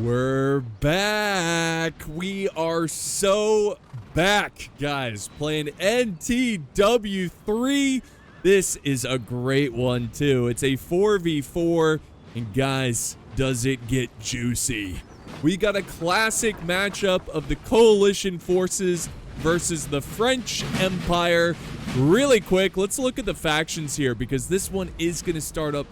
We're back. We are so back, guys, playing NTW3. This is a great one, too. It's a 4v4, and guys, does it get juicy. We got a classic matchup of the coalition forces versus the French Empire. Really quick, let's look at the factions here, because this one is going to start up,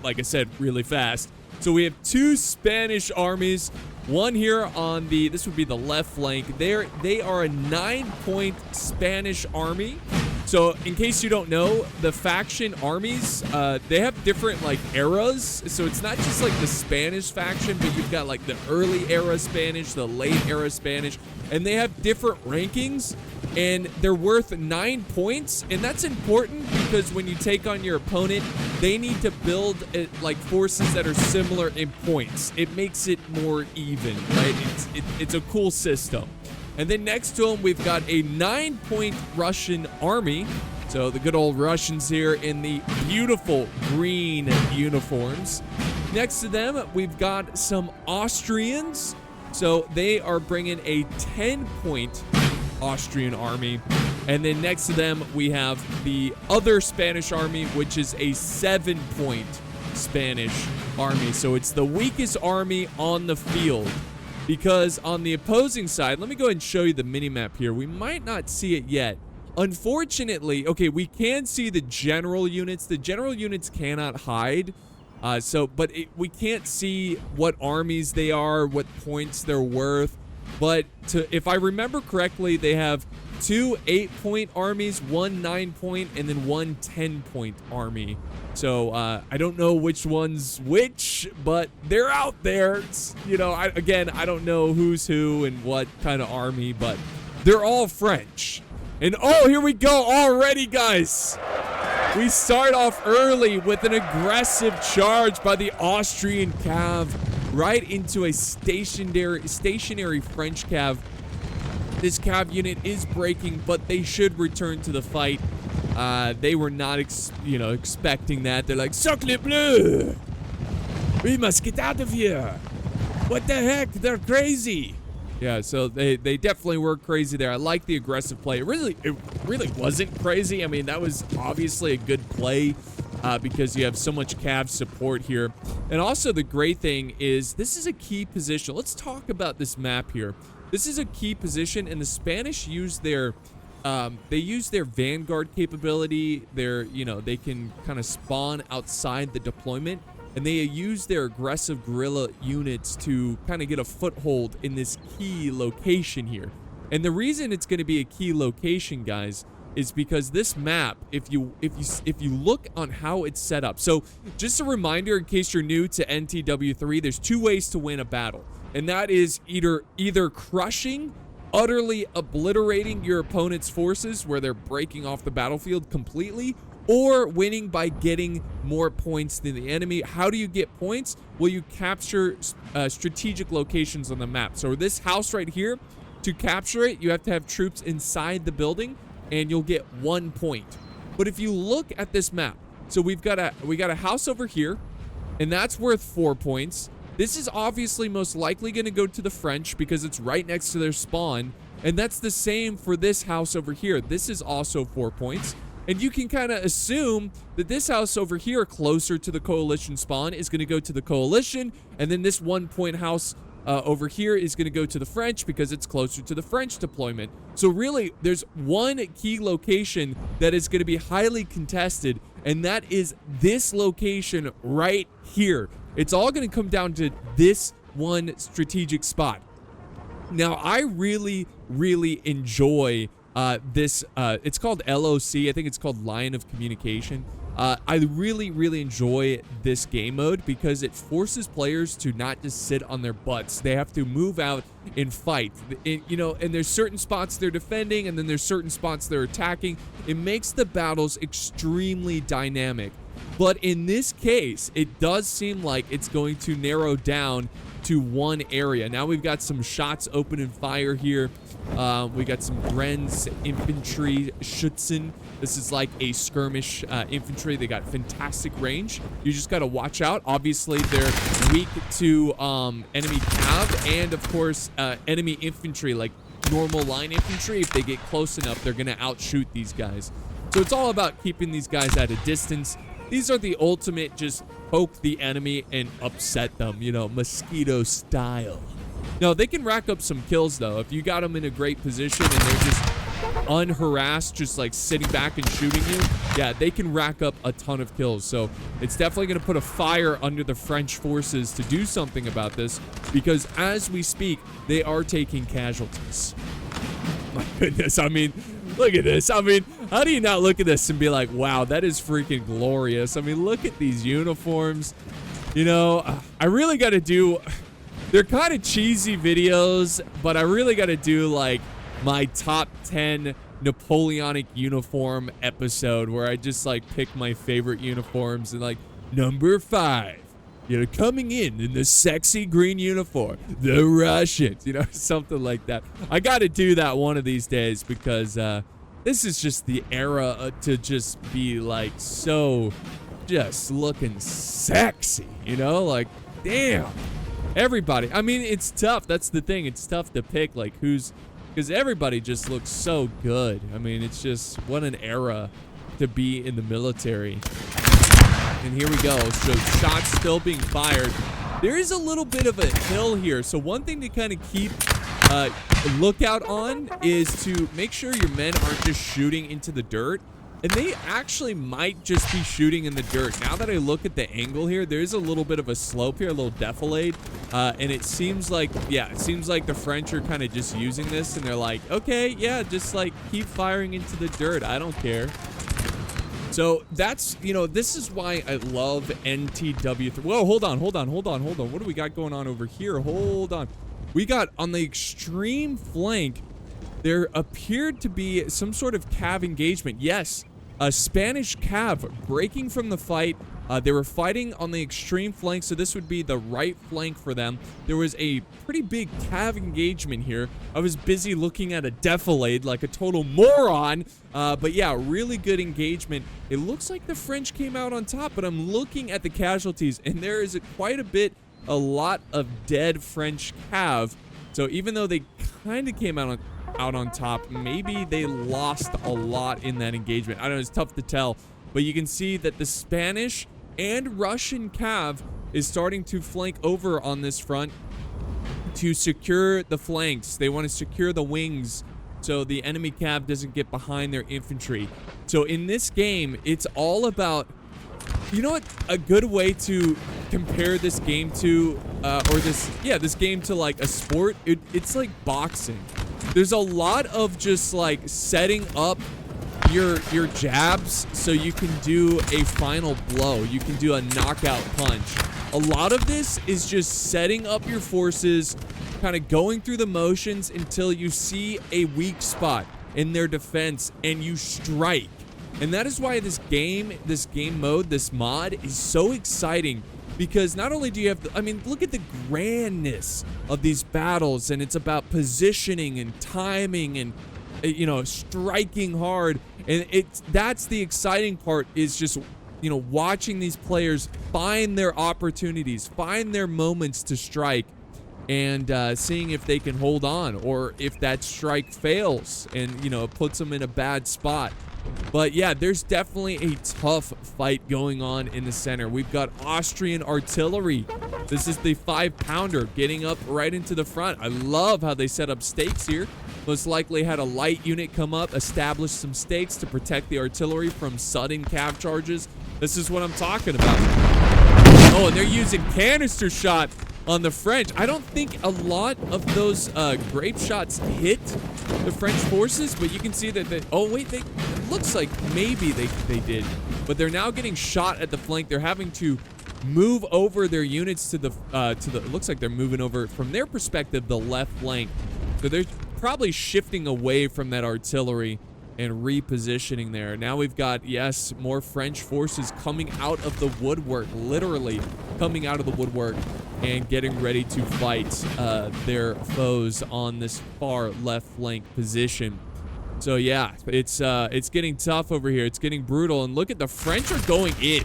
like I said, really fast. So we have two Spanish armies, one here on the, this would be the left flank. They are a 9-point Spanish army. So in case you don't know, the faction armies, they have different like eras. So it's not just like the Spanish faction, but you've got like the early era Spanish, the late era Spanish, and they have different rankings. And they're worth 9 points, and that's important because when you take on your opponent, they need to build like forces that are similar in points. It makes it more even, right? It's a cool system. And then next to them, we've got a 9-point Russian army. So the good old Russians here in the beautiful green uniforms. Next to them, we've got some Austrians. So they are bringing a 10-point Austrian army. And then next to them, we have the other Spanish army, which is a 7-point Spanish army. So it's the weakest army on the field. Because on the opposing side, let me go ahead and show you the mini-map here. We might not see it yet. Unfortunately, okay, we can see the general units. The general units cannot hide. But we can't see what armies they are, what points they're worth. But if I remember correctly, they have 2 8-point armies, 1 9-point, and then 1 10-point army. So I don't know which one's which, but they're out there. It's, you know, I don't know who's who and what kind of army, but they're all French. And oh, here we go already, guys. We start off early with an aggressive charge by the Austrian cav right into a stationary French cav. This cav unit is breaking, but they should return to the fight. They were not, expecting that. They're like, Sacre bleu! We must get out of here! What the heck? They're crazy! Yeah, so they definitely were crazy there. I like the aggressive play. It really wasn't crazy. I mean, that was obviously a good play because you have so much cav support here. And also the great thing is this is a key position. Let's talk about this map here. This is a key position, and the Spanish use their vanguard capability. They can kind of spawn outside the deployment, and they use their aggressive guerrilla units to kind of get a foothold in this key location here. And the reason it's going to be a key location, guys, is because this map, if you look on how it's set up. So just a reminder, in case you're new to NTW3, there's 2 ways to win a battle. And that is either crushing, utterly obliterating your opponent's forces where they're breaking off the battlefield completely, or winning by getting more points than the enemy. How do you get points? Well, you capture strategic locations on the map. So this house right here, to capture it, you have to have troops inside the building, and you'll get 1 point. But if you look at this map, so we got a house over here, and that's worth 4 points. This is obviously most likely going to go to the French because it's right next to their spawn. And that's the same for this house over here. This is also 4 points. And you can kind of assume that this house over here, closer to the coalition spawn, is going to go to the coalition. And then this 1 point house over here is going to go to the French because it's closer to the French deployment. So really, there's one key location that is going to be highly contested, and that is this location right here. It's all going to come down to this one strategic spot. Now, I really, really enjoy this. It's called LOC. I think it's called Line of Communication. I really, really enjoy this game mode because it forces players to not just sit on their butts. They have to move out and fight. And there's certain spots they're defending, and then there's certain spots they're attacking. It makes the battles extremely dynamic. But in this case, it does seem like it's going to narrow down to one area. Now we've got some shots open and fire here. We got some Grenz infantry Schützen. This is like a skirmish infantry. They got fantastic range. You just got to watch out. Obviously, they're weak to enemy cav and, of course, enemy infantry, like normal line infantry. If they get close enough, they're going to outshoot these guys. So it's all about keeping these guys at a distance. These are the ultimate just poke the enemy and upset them, you know, mosquito style. No, they can rack up some kills, though. If you got them in a great position and they're just unharassed, just like sitting back and shooting you, yeah, they can rack up a ton of kills. So it's definitely going to put a fire under the French forces to do something about this, because as we speak, they are taking casualties. My goodness, I mean, look at this. I mean, how do you not look at this and be like, wow, that is freaking glorious? I mean, look at these uniforms. You know, I really got to do, they're kind of cheesy videos, but I really got to do like my top 10 Napoleonic uniform episode where I just like pick my favorite uniforms and like number 5. You know, coming in the sexy green uniform, the Russians, you know, something like that. I got to do that one of these days, because this is just the era to just be like so just looking sexy, you know, like, damn. Everybody. I mean, it's tough. That's the thing. It's tough to pick like who's, because everybody just looks so good. I mean, it's just what an era to be in the military. And here we go. So shots still being fired. There is a little bit of a hill here. So one thing to kind of keep a lookout on is to make sure your men aren't just shooting into the dirt. And they actually might just be shooting in the dirt. Now that I look at the angle here, there's a little bit of a slope here, a little defilade. And it seems like, yeah, it seems like the French are kind of just using this. And they're like, okay, yeah, just like keep firing into the dirt. I don't care. So that's, you know, this is why I love NTW3. Whoa, hold on. What do we got going on over here? Hold on. We got on the extreme flank, there appeared to be some sort of cav engagement. Yes, a Spanish cav breaking from the fight. They were fighting on the extreme flank, so this would be the right flank for them. There was a pretty big cav engagement here. I was busy looking at a defilade like a total moron. But yeah, really good engagement. It looks like the French came out on top, but I'm looking at the casualties, and there is quite a lot of dead French cav. So even though they kind of came out on top, maybe they lost a lot in that engagement. I don't know, it's tough to tell. But you can see that the Spanish and Russian cav is starting to flank over on this front to secure the flanks. They want to secure the wings so the enemy cav doesn't get behind their infantry. So in this game, it's all about, you know what, a good way to compare this game to, this game to like a sport, it's like boxing. There's a lot of just like setting up your jabs so you can do a final blow. You can do a knockout punch. A lot of this is just setting up your forces, kind of going through the motions until you see a weak spot in their defense and you strike. And that is why this game mode, this mod is so exciting, because not only do you have, I mean, look at the grandness of these battles, and it's about positioning and timing and, you know, striking hard. And that's the exciting part, is just, you know, watching these players find their opportunities, find their moments to strike, and seeing if they can hold on, or if that strike fails and, you know, it puts them in a bad spot. But yeah, there's definitely a tough fight going on in the center. We've got Austrian artillery. This is the 5-pounder getting up right into the front. I love how they set up stakes here. Most likely had a light unit come up, establish some stakes to protect the artillery from sudden cav charges. This is what I'm talking about. Oh, and they're using canister shot on the French. I don't think a lot of those grape shots hit the French forces, but you can see that oh wait, it looks like maybe they did. But they're now getting shot at the flank. They're having to move over their units to the it looks like they're moving over, from their perspective, the left flank. So they're probably shifting away from that artillery. and repositioning there. Now we've got, yes, more French forces coming out of the woodwork, literally coming out of the woodwork and getting ready to fight their foes on this far left flank position. So yeah, it's getting tough over here. It's getting brutal. And look at the French are going in.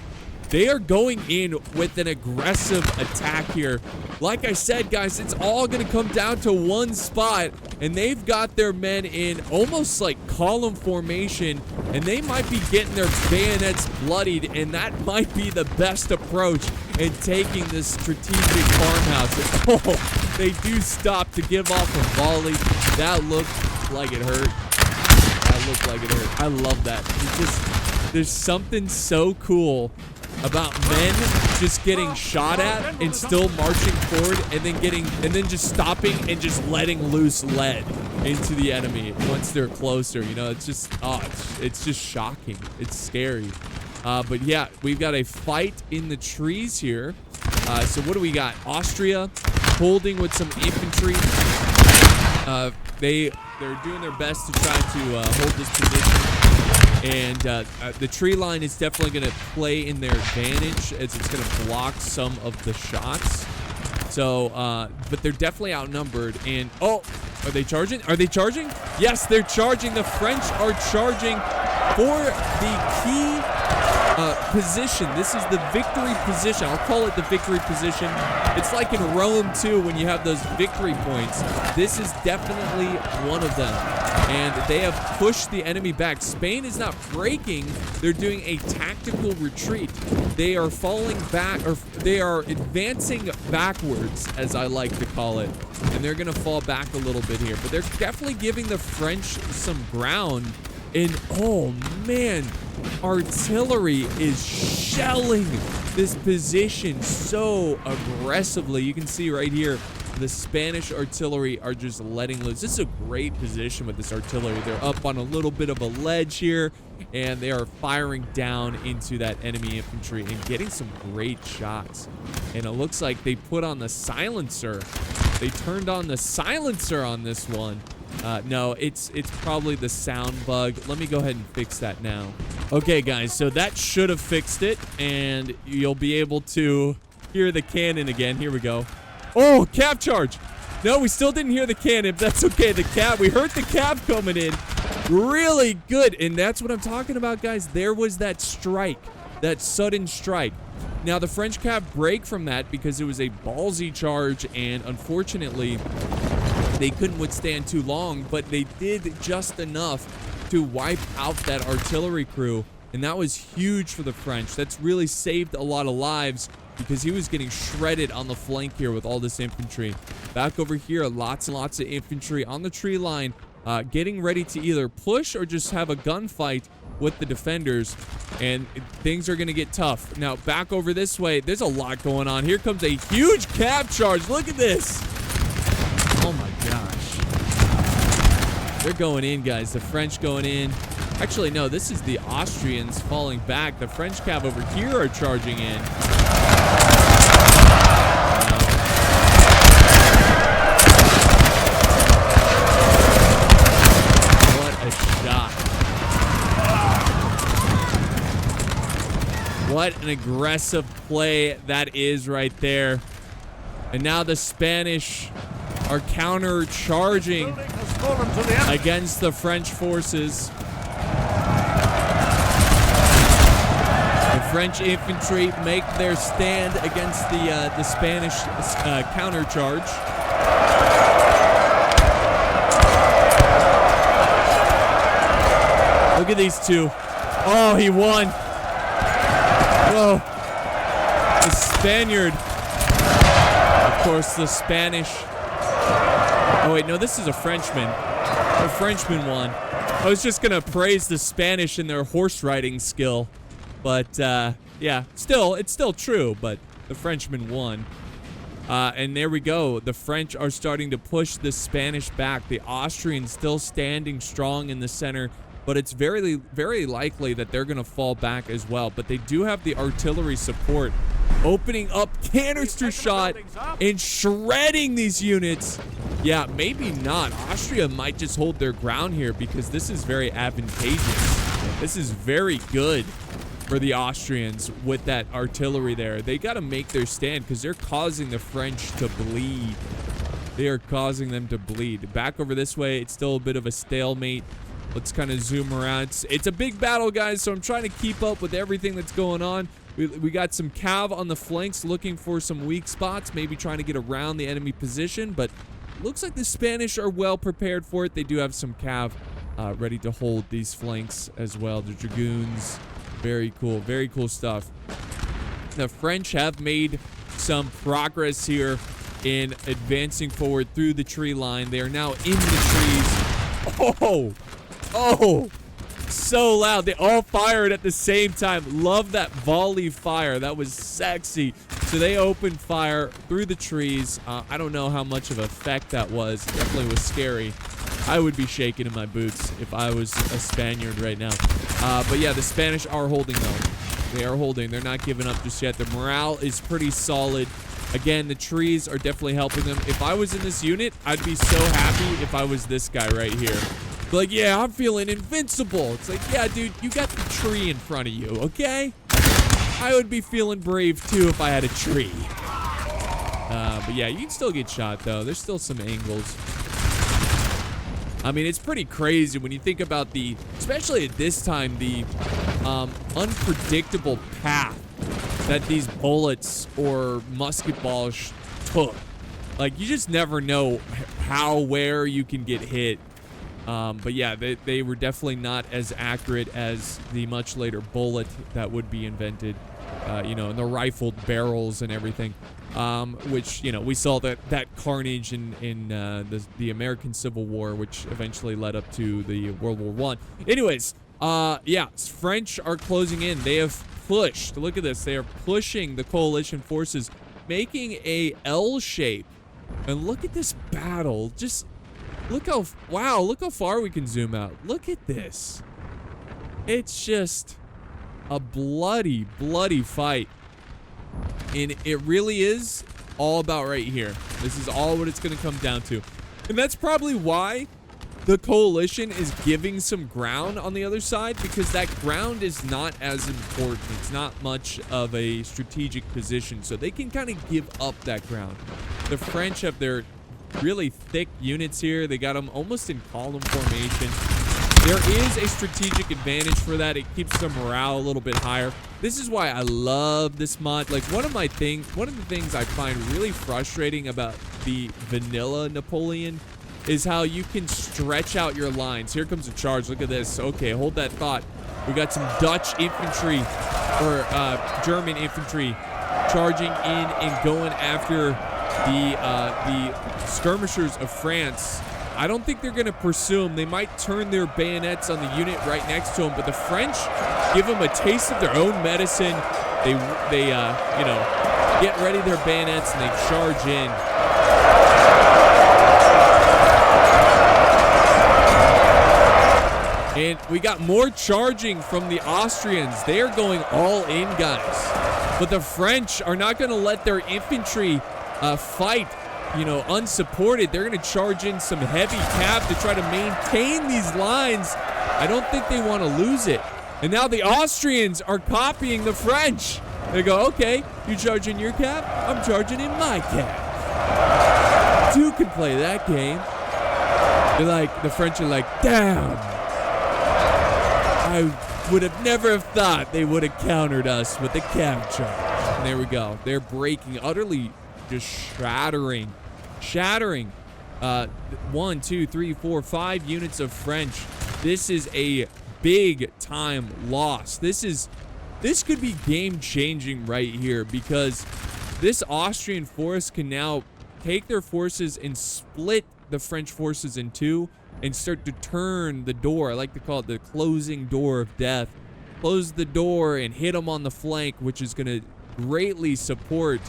They are going in with an aggressive attack here. Like I said, guys, it's all going to come down to one spot. And they've got their men in almost like column formation. And they might be getting their bayonets bloodied. And that might be the best approach in taking this strategic farmhouse. Oh, they do stop to give off a volley. That looked like it hurt. That looked like it hurt. I love that. It's just, there's something so cool about men just getting shot at and still marching forward and then just stopping and just letting loose lead into the enemy once they're closer. You know, it's just, it's just shocking. It's scary. But yeah, we've got a fight in the trees here. So what do we got? Austria holding with some infantry. They're doing their best to try to hold this position. And the tree line is definitely going to play in their advantage as it's going to block some of the shots. So, but they're definitely outnumbered. And, oh, are they charging? Are they charging? Yes, they're charging. The French are charging for the key position. This is the victory position. I'll call it the victory position. It's like in Rome, too, when you have those victory points. This is definitely one of them. And they have pushed the enemy back. Spain is not breaking. They're doing a tactical retreat. They are falling back, or they are advancing backwards, as I like to call it. And they're going to fall back a little bit here. But they're definitely giving the French some ground. And, oh, man, artillery is shelling this position so aggressively. You can see right here, the Spanish artillery are just letting loose. This is a great position with this artillery. They're up on a little bit of a ledge here, and they are firing down into that enemy infantry and getting some great shots. And it looks like they put on the silencer. They turned on the silencer on this one. No, it's probably the sound bug. Let me go ahead and fix that now. Okay, guys, so that should have fixed it, and you'll be able to hear the cannon again. Here we go. Oh, cav charge. No, we still didn't hear the cannon. That's okay. The cav, we heard the cav coming in. Really good. And that's what I'm talking about, guys. There was that strike, that sudden strike. Now, the French cav break from that because it was a ballsy charge, and unfortunately, they couldn't withstand too long, but they did just enough to wipe out that artillery crew. And that was huge for the French. That's really saved a lot of lives because he was getting shredded on the flank here with all this infantry. Back over here, lots and lots of infantry on the tree line, getting ready to either push or just have a gunfight with the defenders. And things are going to get tough. Now, back over this way, there's a lot going on. Here comes a huge cav charge. Look at this. Oh, my gosh. They're going in, guys. The French going in. Actually, no, this is the Austrians falling back. The French cav over here are charging in. What a shot. What an aggressive play that is right there. And now the Spanish are counter-charging against the French forces. The French infantry make their stand against the Spanish counter-charge. Look at these two. Oh, he won. Whoa. The Spaniard. Of course, the Spanish. Oh, wait, no, this is a Frenchman. The Frenchman won. I was just going to praise the Spanish and their horse riding skill. But, yeah, it's still true, but the Frenchman won. And there we go. The French are starting to push the Spanish back. The Austrians still standing strong in the center, but it's very, very likely that they're going to fall back as well. But they do have the artillery support, opening up canister shot and shredding these units. Yeah, maybe not. Austria might just hold their ground here because this is very advantageous. This is very good for the Austrians with that artillery there. They got to make their stand because they're causing the French to bleed. They are causing them to bleed. Back over this way, it's still a bit of a stalemate. Let's kind of zoom around. It's a big battle, guys, so I'm trying to keep up with everything that's going on. We got some cav on the flanks looking for some weak spots, maybe trying to get around the enemy position, but looks like the Spanish are well prepared for it. They do have some cav ready to hold these flanks as well. The dragoons, very cool stuff. The French have made some progress here in advancing forward through the tree line. They are now in the trees. Oh, so loud. They all fired at the same time. Love that volley fire. That was sexy. So they opened fire through the trees. I don't know how much of an effect that was. Definitely was scary. I would be shaking in my boots if I was a Spaniard right now. But yeah, the Spanish are holding though. They are holding. They're not giving up just yet. The morale is pretty solid. Again, the trees are definitely helping them. If I was in this unit, I'd be so happy if I was this guy right here. Like, yeah, I'm feeling invincible. It's like, yeah, dude, you got the tree in front of you, okay? I would be feeling brave, too, if I had a tree. But yeah, you can still get shot, though. There's still some angles. I mean, it's pretty crazy when you think about the, especially at this time, the unpredictable path that these bullets or musket balls took. Like, you just never know how, where you can get hit. But yeah, they were definitely not as accurate as the much later bullet that would be invented, you know, and the rifled barrels and everything, which, you know, we saw that carnage in the American Civil War, which eventually led up to the World War I. Anyways, yeah, French are closing in. They have pushed. Look at this. They are pushing the coalition forces, making a L shape. And look at this battle. Just look how, wow, look how far we can zoom out. Look at this. It's just a bloody, bloody fight. And it really is all about right here. This is all what it's going to come down to. And that's probably why the coalition is giving some ground on the other side, because that ground is not as important. It's not much of a strategic position, so they can kind of give up that ground. The French have their really thick units here. They got them almost in column formation. There is a strategic advantage for that. It keeps the morale a little bit higher. This is why I love this mod. Like, one of the things I find really frustrating about the vanilla Napoleon is how you can stretch out your lines. Here comes a charge. Look at this. Okay, hold that thought. We got some Dutch infantry, or German infantry, charging in and going after the skirmishers of France. I don't think they're going to pursue them. They might turn their bayonets on the unit right next to them, but the French give them a taste of their own medicine. They you know, get ready their bayonets and they charge in. And we got more charging from the Austrians. They are going all in, guys. But the French are not going to let their infantry fight, you know, unsupported. They're going to charge in some heavy cav to try to maintain these lines. I don't think they want to lose it. And now the Austrians are copying the French. They go, okay, you charge in your cav, I'm charging in my cav. Two can play that game. They're like, the French are like, damn. I would have never thought they would have countered us with the cav charge. And there we go. They're breaking, utterly just shattering. 1, 2, 3, 4, 5 units of French. This is a big time loss. This could be game changing right here, because this Austrian force can now take their forces and split the French forces in two and start to turn the door. I like to call it the closing door of death. Close the door and hit them on the flank, which is going to greatly support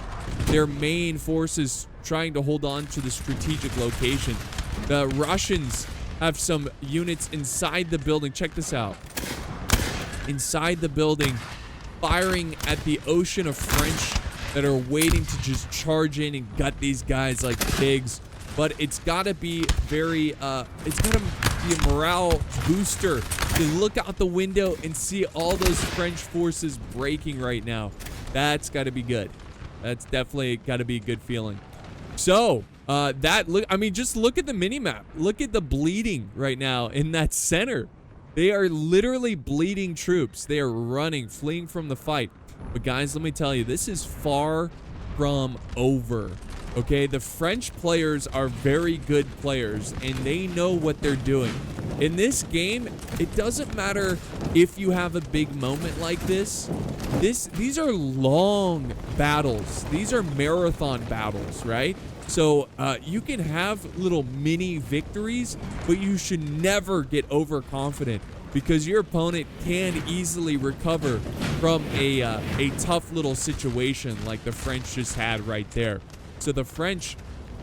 their main forces trying to hold on to the strategic location. The Russians have some units inside the building. Check this out. Inside the building, firing at the ocean of French that are waiting to just charge in and gut these guys like pigs. but it's got to be very, it's got to be a morale booster to look out the window and see all those French forces breaking right now. That's got to be good. That's definitely got to be a good feeling. So, just look at the mini-map. Look at the bleeding right now in that center. They are literally bleeding troops. They are running, fleeing from the fight. But guys, let me tell you, this is far from over. Okay, the French players are very good players, and they know what they're doing. In this game, it doesn't matter if you have a big moment like this. These are long battles. These are marathon battles, right? So you can have little mini victories, but you should never get overconfident because your opponent can easily recover from a tough little situation like the French just had right there. So the French,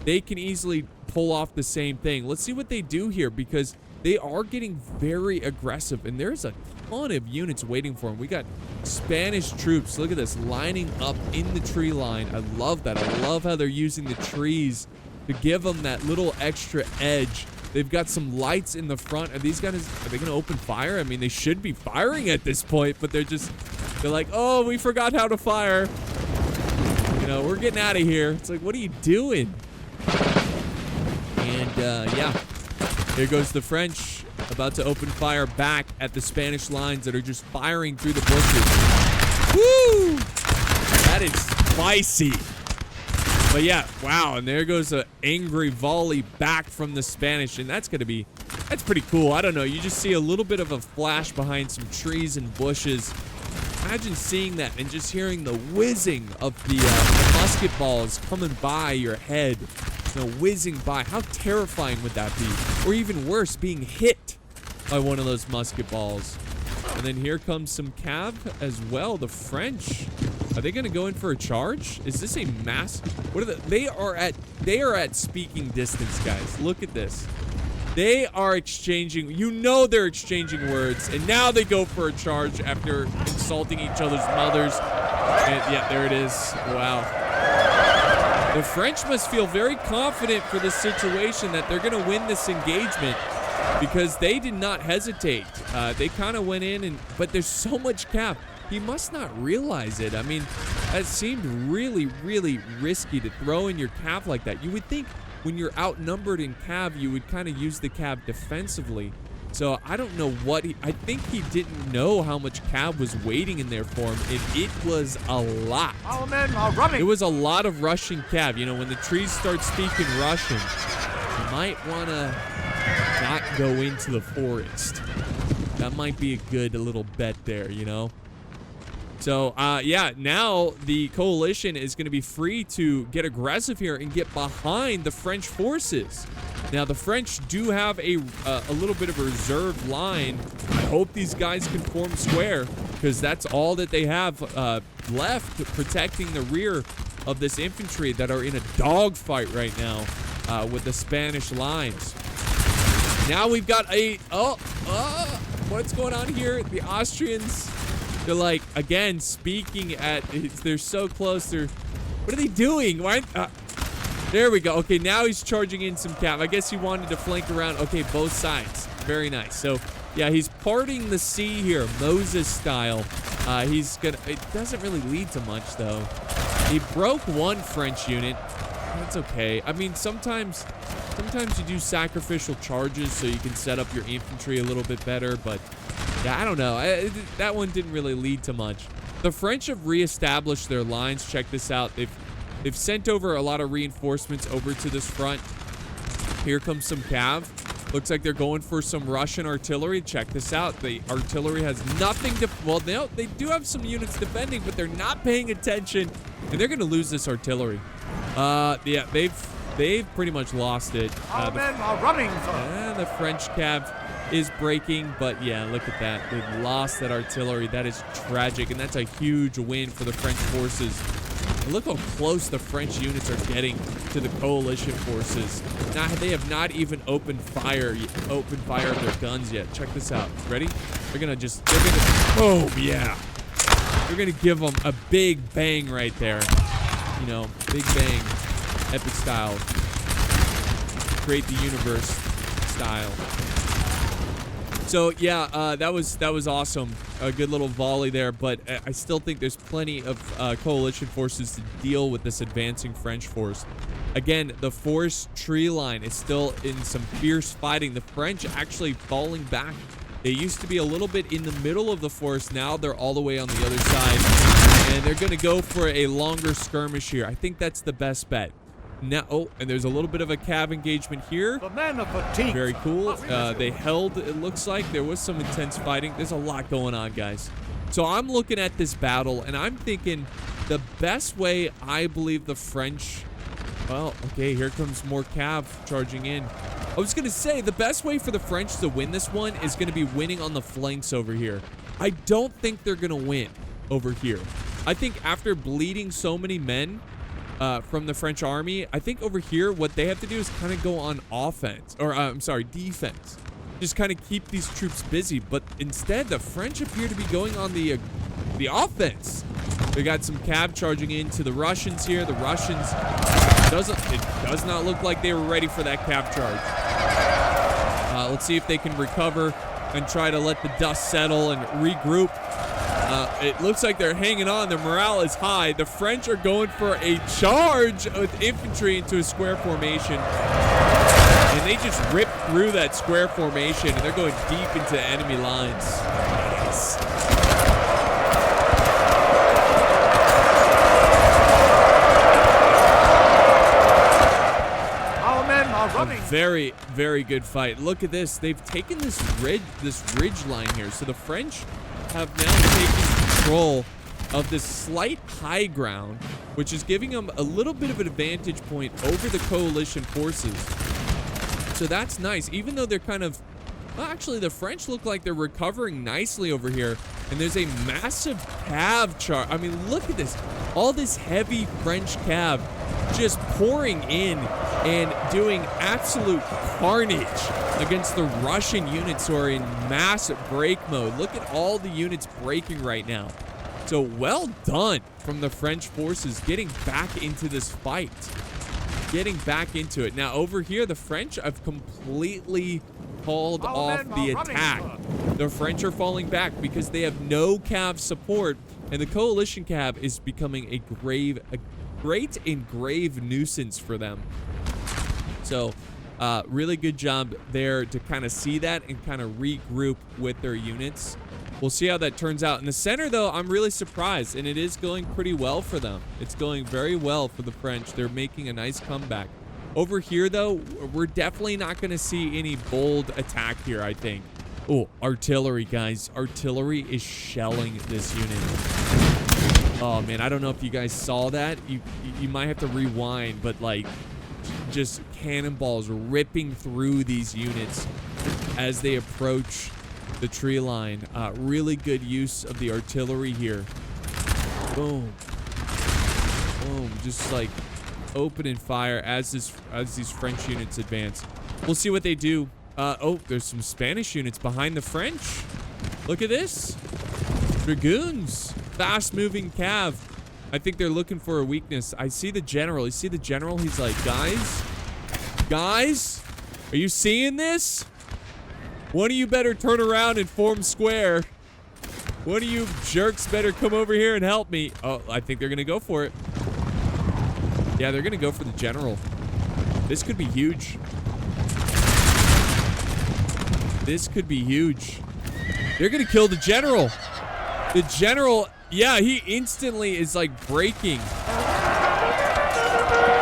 they can easily pull off the same thing. Let's see what they do here because they are getting very aggressive, and there's a ton of units waiting for them. We got Spanish troops, look at this, lining up in the tree line. I love that. I love how they're using the trees to give them that little extra edge. They've got some lights in the front. Are these guys, are they going to open fire? I mean, they should be firing at this point, but they're like, oh, we forgot how to fire. You know, we're getting out of here. It's like, what are you doing? And, yeah, here goes the French about to open fire back at the Spanish lines that are just firing through the bushes. Woo! That is spicy. But yeah, wow, and there goes an angry volley back from the Spanish, and that's pretty cool. I don't know, you just see a little bit of a flash behind some trees and bushes. Imagine seeing that and just hearing the whizzing of the musket balls coming by your head. You know, whizzing by. How terrifying would that be? Or even worse, being hit by one of those musket balls. And then here comes some cav as well. The French, are they going to go in for a charge? Is this a mass? What are they are at speaking distance, guys. Look at this. They are exchanging, you know, they're exchanging words, and now they go for a charge after insulting each other's mothers. And yeah, there it is. Wow. The French must feel very confident for this situation that they're going to win this engagement because they did not hesitate. They kind of went in, but there's so much cav. He must not realize it. I mean, that seemed really, really risky to throw in your cav like that. You would think when you're outnumbered in cav, you would kind of use the cav defensively. So I don't know what I think he didn't know how much cav was waiting in there for him, and it was a lot. Our men are running. It was a lot of Russian cav. You know, when the trees start speaking Russian, you might want to not go into the forest. That might be a good little bet there, you know? So, yeah, now the coalition is going to be free to get aggressive here and get behind the French forces. Now, the French do have a little bit of a reserve line. I hope these guys can form square because that's all that they have left protecting the rear of this infantry that are in a dogfight right now with the Spanish lines. Now we've got what's going on here? The Austrians... They're like, again, speaking at, they're so close. What are they doing? Why? There we go. Okay, now he's charging in some cav. I guess he wanted to flank around. Okay, both sides. Very nice. So, yeah, he's parting the sea here, Moses style. He's gonna, it doesn't really lead to much, though. He broke one French unit. That's okay. I mean, sometimes you do sacrificial charges so you can set up your infantry a little bit better, but... yeah, I don't know. That one didn't really lead to much. The French have reestablished their lines. Check this out. They've sent over a lot of reinforcements over to this front. Here comes some cav. Looks like they're going for some Russian artillery. Check this out. The artillery has nothing to... well, they do have some units defending, but they're not paying attention, and they're going to lose this artillery. Yeah, they've pretty much lost it. Our men are running, sir. And the French cav is breaking, but yeah, look at that. They've lost that artillery. That is tragic, and that's a huge win for the French forces. And look how close the French units are getting to the coalition forces. Now, they have not even opened fire of their guns yet. Check this out. Ready? They're gonna boom, yeah. They're gonna give them a big bang right there. You know, big bang, epic style. create the universe style. So yeah, that was awesome. A good little volley there, but I still think there's plenty of coalition forces to deal with this advancing French force. Again, the forest tree line is still in some fierce fighting. The French actually falling back. They used to be a little bit in the middle of the forest. Now they're all the way on the other side, and they're going to go for a longer skirmish here. I think that's the best bet. Now, oh, and there's a little bit of a cav engagement here. The men are fatigued. Very cool. They held, it looks like. There was some intense fighting. There's a lot going on, guys. So I'm looking at this battle, and I'm thinking the best way, I believe the French... Well, okay, here comes more cav charging in. I was going to say, the best way for the French to win this one is going to be winning on the flanks over here. I don't think they're going to win over here. I think after bleeding so many men... from the French army, I think over here what they have to do is kind of go on offense, or I'm sorry, defense. Just kind of keep these troops busy, but instead the French appear to be going on the offense. They got some cav charging into the Russians here. The Russians, it does not look like they were ready for that cav charge. Let's see if they can recover and try to let the dust settle and regroup. It looks like they're hanging on. Their morale is high. The French are going for a charge with infantry into a square formation. And they just rip through that square formation, and they're going deep into enemy lines. Yes. Our men are running. A very, very good fight. Look at this. They've taken this ridge line here. So the French have now taken control of this slight high ground, which is giving them a little bit of an advantage point over the coalition forces. So that's nice, even though they're kind of... Well, actually, the French look like they're recovering nicely over here. And there's a massive cav charge. I mean, look at this. All this heavy French cav just pouring in and doing absolute carnage against the Russian units who are in massive break mode. Look at all the units breaking right now. So well done from the French forces getting back into this fight. Getting back into it. Now over here, the French have completely called off the attack. The French are falling back because they have no cav support, and the coalition cav is becoming a great and grave nuisance for them. So really good job there to kind of see that and kind of regroup with their units. We'll see how that turns out. In the center, though, I'm really surprised, and it is going pretty well for them. It's going very well for the French. They're making a nice comeback. Over here, though, we're definitely not going to see any bold attack here, I think. Oh, artillery, guys. Artillery is shelling this unit. Oh, man, I don't know if you guys saw that. You might have to rewind, but, like, just cannonballs ripping through these units as they approach the tree line. Really good use of the artillery here. Boom. Boom. Just like opening fire as these French units advance. We'll see what they do. Oh, there's some Spanish units behind the French. Look at this. Dragoons. Fast moving cav. I think they're looking for a weakness. I see the general. You see the general? He's like, guys, are you seeing this? One of you better turn around and form square. One of you jerks better come over here and help me. Oh, I think they're going to go for it. Yeah, they're going to go for the general. This could be huge. This could be huge. They're going to kill the general. The general, yeah, he instantly is like breaking.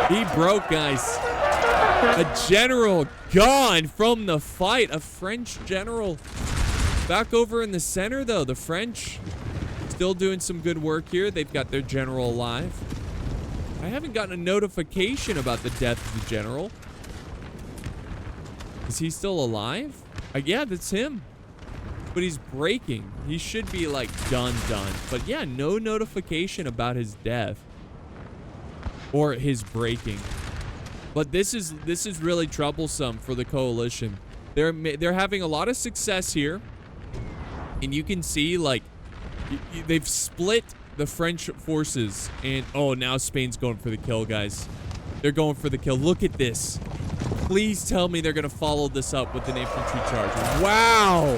He broke, guys. A general gone from the fight. A French general. Back over in the center, though. The French still doing some good work here. They've got their general alive. I haven't gotten a notification about the death of the general. Is he still alive? Yeah, that's him. But he's breaking. He should be, like, done. But, yeah, no notification about his death. Or his breaking. But this is really troublesome for the coalition. They're having a lot of success here. And you can see, like, they've split the French forces. And, oh, now Spain's going for the kill, guys. They're going for the kill. Look at this. Please tell me they're going to follow this up with an infantry charge. Wow.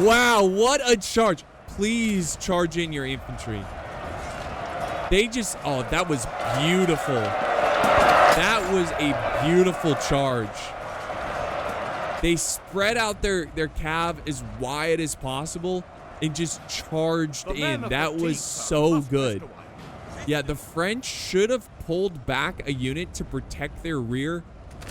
Wow, what a charge. Please charge in your infantry. They just, oh, that was beautiful. That was a beautiful charge. They spread out their cav as wide as possible and just charged in. That was so good. Yeah, the French should have pulled back a unit to protect their rear.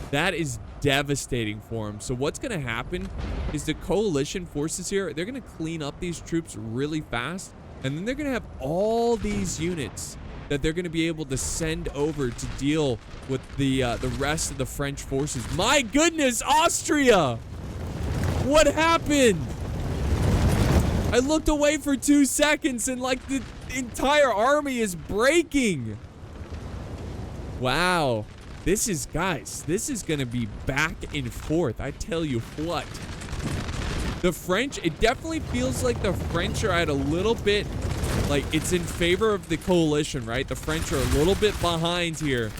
That is devastating for them. So what's going to happen is the coalition forces here, they're going to clean up these troops really fast. And then they're going to have all these units that they're going to be able to send over to deal with the rest of the French forces. My goodness, Austria! What happened? I looked away for 2 seconds and like the entire army is breaking. Wow. This is, guys, this is going to be back and forth. I tell you what. The French, it definitely feels like the French are at a little bit, like it's in favor of the coalition, right? The French are a little bit behind here.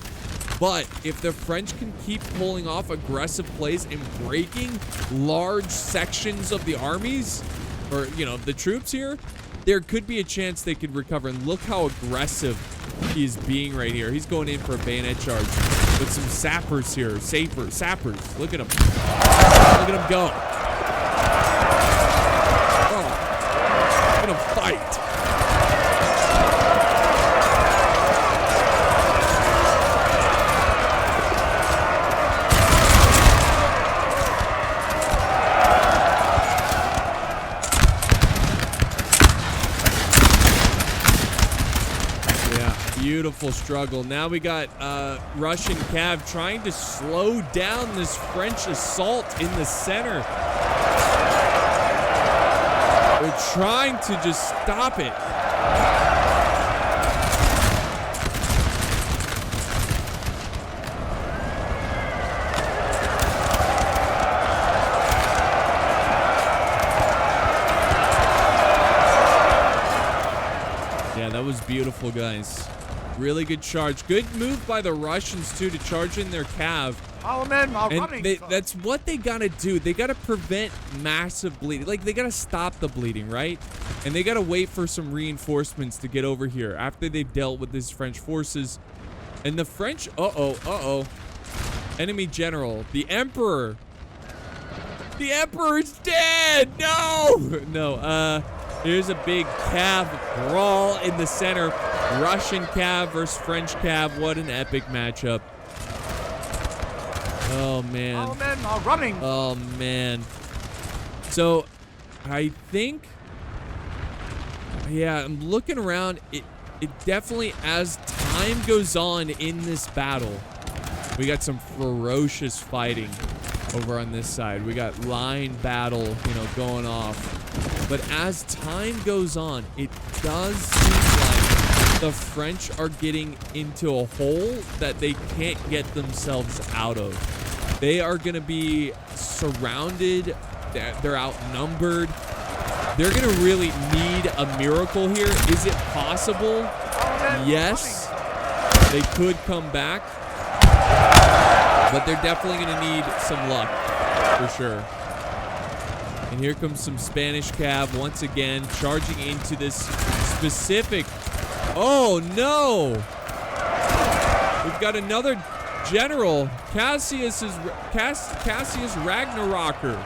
But if the French can keep pulling off aggressive plays and breaking large sections of the armies, or, you know, the troops here, there could be a chance they could recover. And look how aggressive he is being right here. He's going in for a bayonet charge with some sappers here. Sappers. Look at him. Look at him go. Oh. Look at him fight. Beautiful struggle. Now we got Russian cav trying to slow down this French assault in the center. They're trying to just stop it. Yeah, that was beautiful, guys. Really good charge. Good move by the Russians, too, to charge in their cav. Our men are running. That's what they got to do. They got to prevent massive bleeding. Like, they got to stop the bleeding, right? And they got to wait for some reinforcements to get over here after they've dealt with these French forces. And the French... Uh-oh. Enemy general. The Emperor. The Emperor's dead! No! Here's a big cav brawl in the center. Russian cav versus French cav. What an epic matchup. Oh, man. Our men are running. Oh, man. So, I think... Yeah, I'm looking around. It definitely, as time goes on in this battle, we got some ferocious fighting over on this side. We got line battle, you know, going off. But as time goes on, it does seem like the French are getting into a hole that they can't get themselves out of. They are going to be surrounded. They're outnumbered. They're going to really need a miracle here. Is it possible? Yes. They could come back. But they're definitely going to need some luck, for sure. And here comes some Spanish cav once again, charging into this specific... Oh, no! We've got another general. Cassius Ragnarocker.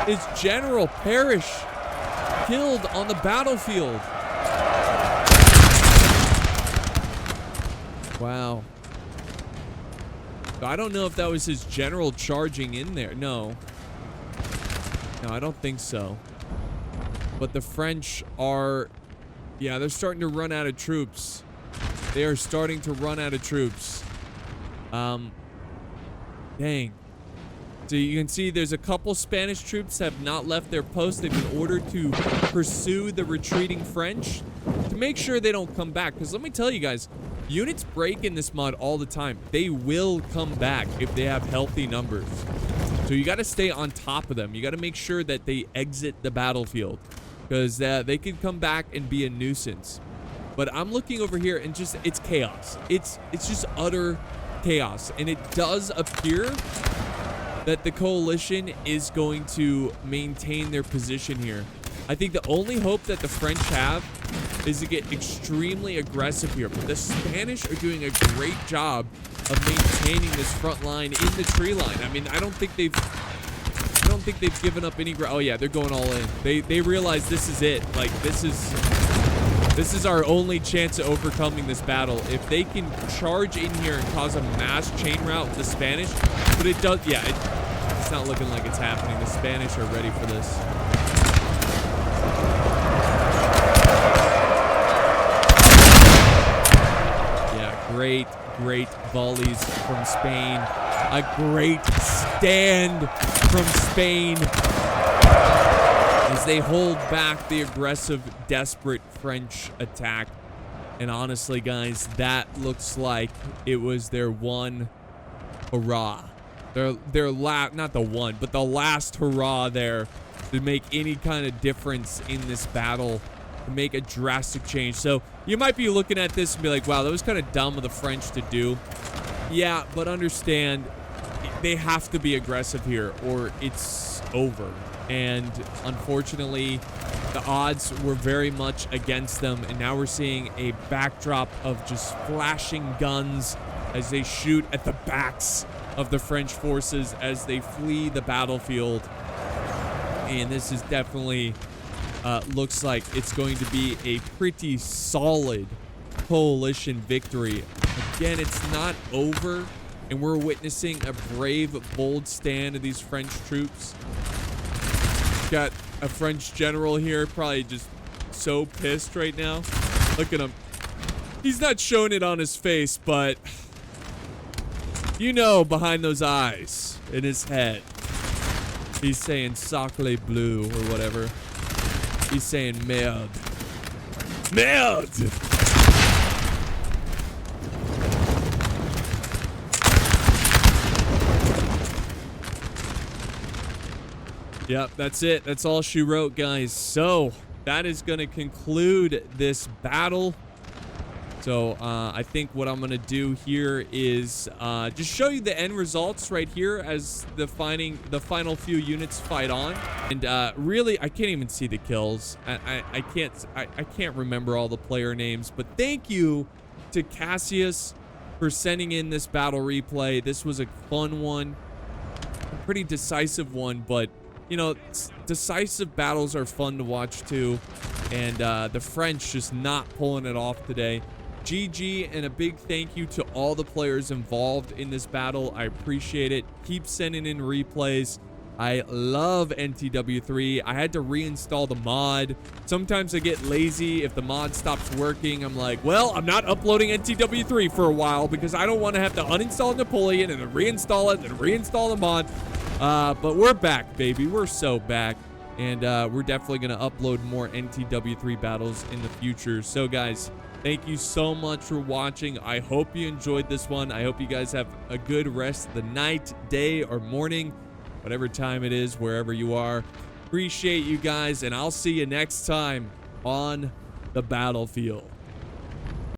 His general perish, killed on the battlefield. Wow. I don't know if that was his general charging in there. No, I don't think so. But the French are... Yeah, they're starting to run out of troops. They are starting to run out of troops. Dang. So you can see there's a couple Spanish troops have not left their post. They've been ordered to pursue the retreating French to make sure they don't come back. Because let me tell you guys, units break in this mod all the time. They will come back if they have healthy numbers. So you got to stay on top of them. You got to make sure that they exit the battlefield. Because they could come back and be a nuisance. But I'm looking over here and just, it's chaos. It's just utter chaos. And it does appear that the coalition is going to maintain their position here. I think the only hope that the French have is to get extremely aggressive here. But the Spanish are doing a great job of maintaining this front line in the tree line. I mean, I don't think they've given up any ground. Oh yeah, they're going all in. They realize this is it. Like, this is our only chance of overcoming this battle. If they can charge in here and cause a mass chain rout with the Spanish, but it does, yeah, it's not looking like it's happening. The Spanish are ready for this. Yeah, great volleys from Spain. A great stand from Spain as they hold back the aggressive, desperate French attack. And honestly, guys, that looks like it was their one hurrah. Not the one, but the last hurrah there to make any kind of difference in this battle, to make a drastic change. So you might be looking at this and be like, wow, that was kind of dumb of the French to do. Yeah, but understand, they have to be aggressive here or it's over. And unfortunately, the odds were very much against them. And now we're seeing a backdrop of just flashing guns as they shoot at the backs of the French forces as they flee the battlefield. And this is definitely looks like it's going to be a pretty solid coalition victory. Again, it's not over, and we're witnessing a brave, bold stand of these French troops. Got a French general here, probably just so pissed right now. Look at him. He's not showing it on his face, but you know, behind those eyes in his head, he's saying sacre bleu or whatever. He's saying merde. Merde! Yep, that's it. That's all she wrote, guys. So that is going to conclude this battle. So I think what I'm going to do here is just show you the end results right here as the final few units fight on. And really, I can't even see the kills. I can't remember all the player names. But thank you to Cassius for sending in this battle replay. This was a fun one, a pretty decisive one, but you know, decisive battles are fun to watch too. And the French just not pulling it off today. GG, and a big thank you to all the players involved in this battle. I appreciate it. Keep sending in replays. I love NTW3. I had to reinstall the mod. Sometimes I get lazy. If the mod stops working, I'm like, well, I'm not uploading NTW3 for a while because I don't want to have to uninstall Napoleon and then reinstall it and reinstall the mod. But we're back, baby. We're so back. And we're definitely going to upload more NTW3 battles in the future. So, guys, thank you so much for watching. I hope you enjoyed this one. I hope you guys have a good rest of the night, day, or morning, whatever time it is, wherever you are. Appreciate you guys, and I'll see you next time on the battlefield.